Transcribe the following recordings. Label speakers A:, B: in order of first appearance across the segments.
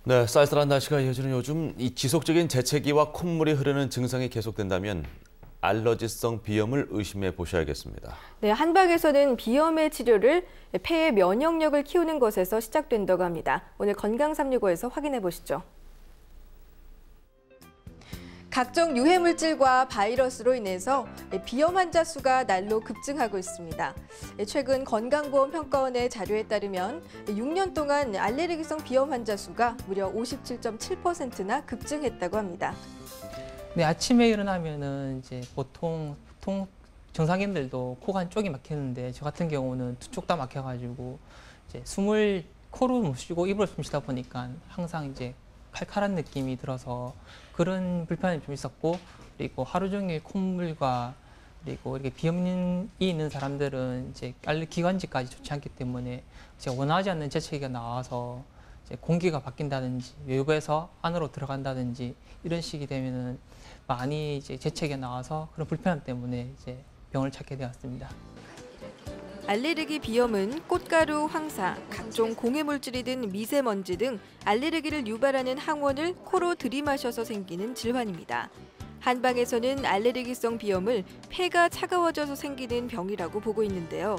A: 네, 쌀쌀한 날씨가 이어지는 요즘 이 지속적인 재채기와 콧물이 흐르는 증상이 계속된다면 알러지성 비염을 의심해 보셔야겠습니다.
B: 네, 한방에서는 비염의 치료를 폐의 면역력을 키우는 것에서 시작된다고 합니다. 오늘 건강365에서 확인해 보시죠. 각종 유해물질과 바이러스로 인해서 비염 환자 수가 날로 급증하고 있습니다. 최근 건강보험평가원의 자료에 따르면 6년 동안 알레르기성 비염 환자 수가 무려 57.7%나 급증했다고 합니다.
C: 네, 아침에 일어나면은 이제 보통 정상인들도 코가 한쪽이 막히는데 저 같은 경우는 두 쪽 다 막혀가지고 이제 숨을 코로 못 쉬고 입으로 숨 쉬다 보니까 항상 이제 칼칼한 느낌이 들어서 그런 불편이 좀 있었고, 그리고 하루 종일 콧물과 그리고 이렇게 비염이 있는 사람들은 이제 기관지까지 좋지 않기 때문에 제가 원하지 않는 재채기가 나와서 이제 공기가 바뀐다든지 외부에서 안으로 들어간다든지 이런 식이 되면은 많이 이제 재채기가 나와서 그런 불편함 때문에 이제 병을 찾게 되었습니다.
B: 알레르기 비염은 꽃가루, 황사, 각종 공해물질이 든 미세먼지 등 알레르기를 유발하는 항원을 코로 들이마셔서 생기는 질환입니다. 한방에서는 알레르기성 비염을 폐가 차가워져서 생기는 병이라고 보고 있는데요.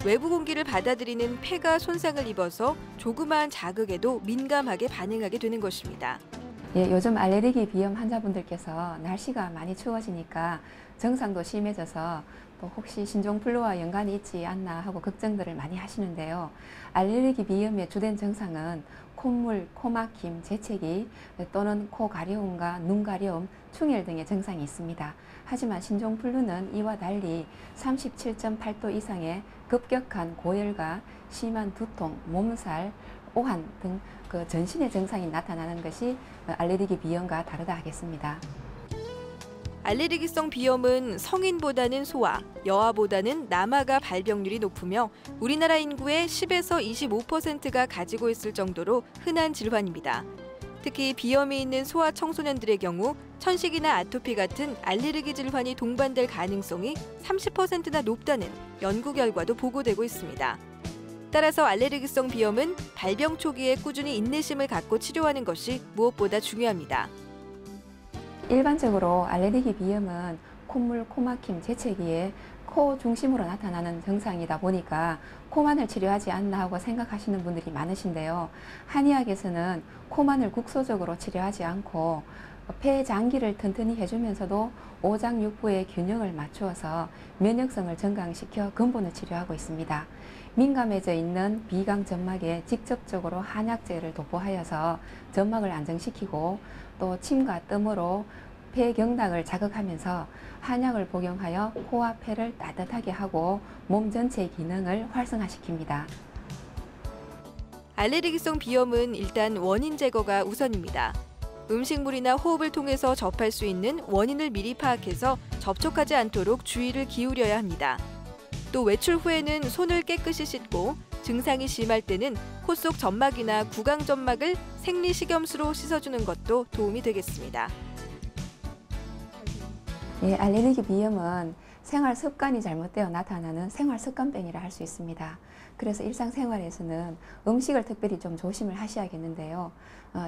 B: 외부 공기를 받아들이는 폐가 손상을 입어서 조그마한 자극에도 민감하게 반응하게 되는 것입니다.
D: 예, 요즘 알레르기 비염 환자분들께서 날씨가 많이 추워지니까 증상도 심해져서 또 혹시 신종플루와 연관이 있지 않나 하고 걱정들을 많이 하시는데요. 알레르기 비염의 주된 증상은 콧물, 코막힘, 재채기 또는 코 가려움과 눈 가려움, 충혈 등의 증상이 있습니다. 하지만 신종플루는 이와 달리 37.8도 이상의 급격한 고열과 심한 두통, 몸살, 오한 등 전신의 증상이 나타나는 것이 알레르기 비염과 다르다 하겠습니다.
B: 알레르기성 비염은 성인보다는 소아, 여아보다는 남아가 발병률이 높으며 우리나라 인구의 10에서 25%가 가지고 있을 정도로 흔한 질환입니다. 특히 비염이 있는 소아 청소년들의 경우 천식이나 아토피 같은 알레르기 질환이 동반될 가능성이 30%나 높다는 연구 결과도 보고되고 있습니다. 따라서 알레르기성 비염은 발병 초기에 꾸준히 인내심을 갖고 치료하는 것이 무엇보다 중요합니다.
D: 일반적으로 알레르기 비염은 콧물, 코막힘, 재채기에 코 중심으로 나타나는 증상이다 보니까 코만을 치료하지 않나 하고 생각하시는 분들이 많으신데요. 한의학에서는 코만을 국소적으로 치료하지 않고 폐 장기를 튼튼히 해주면서도 오장육부의 균형을 맞추어서 면역성을 증강시켜 근본을 치료하고 있습니다. 민감해져 있는 비강 점막에 직접적으로 한약재를 도포하여서 점막을 안정시키고 또 침과 뜸으로 폐 경락을 자극하면서 한약을 복용하여 코와 폐를 따뜻하게 하고 몸 전체의 기능을 활성화시킵니다.
B: 알레르기성 비염은 일단 원인 제거가 우선입니다. 음식물이나 호흡을 통해서 접할 수 있는 원인을 미리 파악해서 접촉하지 않도록 주의를 기울여야 합니다. 또 외출 후에는 손을 깨끗이 씻고 증상이 심할 때는 코 속 점막이나 구강 점막을 생리식염수로 씻어주는 것도 도움이 되겠습니다.
D: 예, 알레르기 비염은 생활 습관이 잘못되어 나타나는 생활 습관병이라 할 수 있습니다. 그래서 일상생활에서는 음식을 특별히 좀 조심을 하셔야겠는데요.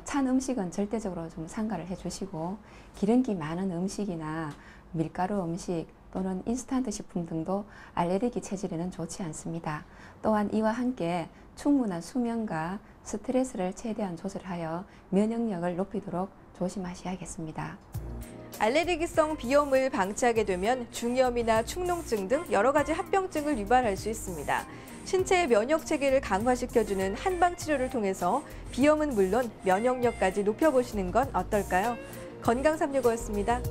D: 찬 음식은 절대적으로 좀 삼가를 해주시고 기름기 많은 음식이나 밀가루 음식 또는 인스턴트 식품 등도 알레르기 체질에는 좋지 않습니다. 또한 이와 함께 충분한 수면과 스트레스를 최대한 조절하여 면역력을 높이도록 조심하셔야겠습니다.
B: 알레르기성 비염을 방치하게 되면 중이염이나 축농증 등 여러 가지 합병증을 유발할 수 있습니다. 신체의 면역 체계를 강화시켜주는 한방 치료를 통해서 비염은 물론 면역력까지 높여보시는 건 어떨까요? 건강365였습니다.